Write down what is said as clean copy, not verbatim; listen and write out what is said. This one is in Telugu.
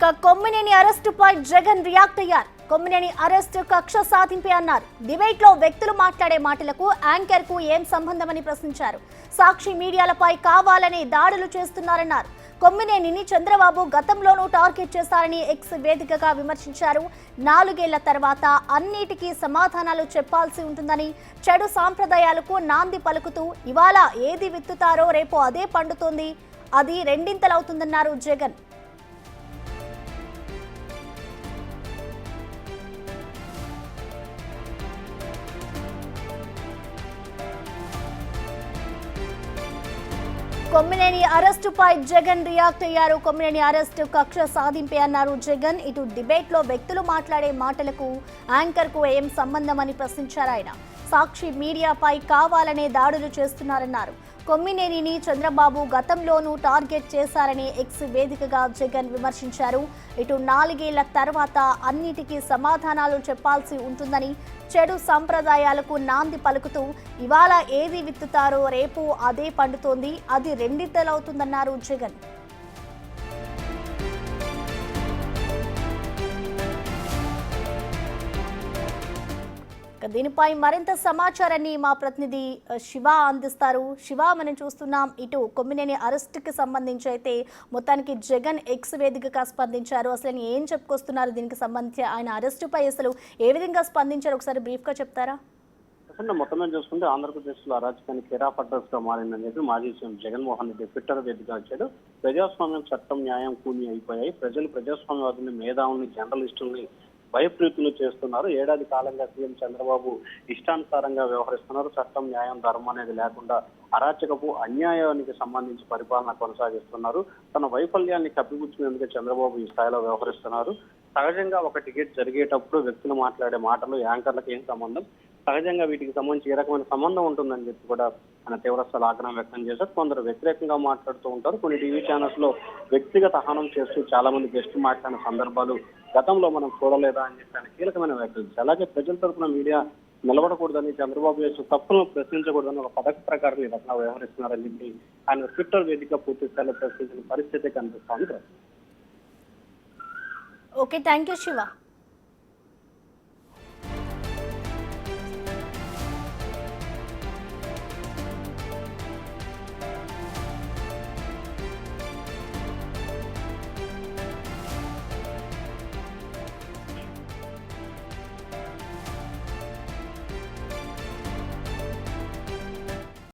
ఇక కొమ్మినేని అరెస్టుపై జగన్ రియాక్ట్ అయ్యారు. కొమ్మినేని అరెస్టు కక్ష సాధింపే అన్నారు. డిబేట్ లో వ్యక్తులు మాట్లాడే మాటలకు యాంకర్ కు ఏం సంబంధమని ప్రశ్నించారు. సాక్షి మీడియాలపై కావాలనే దాడులు చేస్తున్నారన్నారు. కొమ్మినేనిని చంద్రబాబు గతంలోనూ టార్గెట్ చేశారని ఎక్స్ వేదికగా విమర్శించారు. 4 ఏళ్ల తర్వాత అన్నిటికీ సమాధానాలు చెప్పాల్సి ఉంటుందని, చెడు సాంప్రదాయాలకు నాంది పలుకుతూ ఇవాళ ఏది విత్తుతారో రేపు అదే పండుతోంది, అది రెండింతలవుతుందన్నారు జగన్. కొమ్మినేని అరెస్టుపై జగన్ రియాక్ట్ అయ్యారు. కొమ్మినేని అరెస్టు కక్ష సాధింపే అన్నారు జగన్. ఇటు డిబేట్ లో వ్యక్తులు మాట్లాడే మాటలకు యాంకర్ కు ఏం సంబంధమని ప్రశ్నించారు ఆయన. సాక్షి మీడియాపై కావాలనే దాడులు చేస్తున్నారన్నారు. కొమ్మినేనిని చంద్రబాబు గతంలోనూ టార్గెట్ చేశారని ఎక్స్ వేదికగా జగన్ విమర్శించారు. ఇటు 4 ఏళ్ల తర్వాత అన్నిటికీ సమాధానాలు చెప్పాల్సి ఉంటుందని, చెడు సంప్రదాయాలకు నాంది పలుకుతూ ఇవాళ ఏది విత్తుతారో రేపు అదే పండుతోంది, అది రెండింతలవుతుందన్నారు జగన్. దీనిపై మరింత సమాచారాన్ని మా ప్రతినిధి శివ అందిస్తారు. శివ, మనం చూస్తున్నాం ఇటు కొమ్మినేని అరెస్టుకి సంబంధించి అయితే మొత్తానికి జగన్ ఎక్స్ వేదికగా స్పందించారు. అసలు ఏం చెప్పుకొస్తున్నారు దీనికి సంబంధించి, ఆయన అరెస్టుపై అసలు ఏ విధంగా స్పందించారు ఒకసారి బ్రీఫ్గా చెప్తారా? మొత్తం మీద చూసుకుంటే ఆంధ్రప్రదేశ్ లో అరాచకానికి కేరాఫ్ అడ్రస్ గా మారిందని చెప్పి మాజీ సీఎం జగన్మోహన్ రెడ్డి ట్విట్టర్ వేదికగా వచ్చాడు. ప్రజాస్వామ్యం, చట్టం, న్యాయం కూని అయిపోయాయి. ప్రజలు ప్రజాస్వామ్యవాదుల్ని, మేధావుల్ని, జర్నలిస్టుల్ని భయప్రీతులు చేస్తున్నారు. ఏడాది కాలంగా సీఎం చంద్రబాబు ఇష్టానుసారంగా వ్యవహరిస్తున్నారు. చట్టం, న్యాయం, ధర్మం అనేది లేకుండా అరాచకపు, అన్యాయానికి సంబంధించి పరిపాలన కొనసాగిస్తున్నారు. తన వైఫల్యాన్ని కప్పిపుచ్చుకునేందుకు చంద్రబాబు ఈ స్థాయిలో వ్యవహరిస్తున్నారు. సహజంగా ఒక టికెట్ జరిగేటప్పుడు వ్యక్తులు మాట్లాడే మాటలు యాంకర్లకు ఏం సంబంధం, సహజంగా వీటికి సంబంధించి ఏ రకమైన సంబంధం ఉంటుందని చెప్పి కూడా ఆయన తీవ్రస్థాయి ఆగ్రహం వ్యక్తం చేశారు. కొందరు వ్యతిరేకంగా మాట్లాడుతూ ఉంటారు. కొన్ని టీవీ ఛానల్స్ లో వ్యక్తిగత హనం చేస్తూ చాలా మంది గెస్టులు మాట్లాడిన సందర్భాలు గతంలో మనం చూడలేదా అని చెప్పి ఆయన కీలకమైన వ్యాఖ్యలు. అలాగే ప్రజల తరఫున మీడియా నిలబడకూడదని, చంద్రబాబు చేసిన తప్పులను ప్రశ్నించకూడదని ఒక పథక ప్రకారం ఈ రకంగా వ్యవహరిస్తున్నారని చెప్పి ఆయన ట్విట్టర్ వేదిక పూర్తి స్థాయిలో ప్రశ్నించిన పరిస్థితి కనిపిస్తోంది. Okay, thank you Shiva.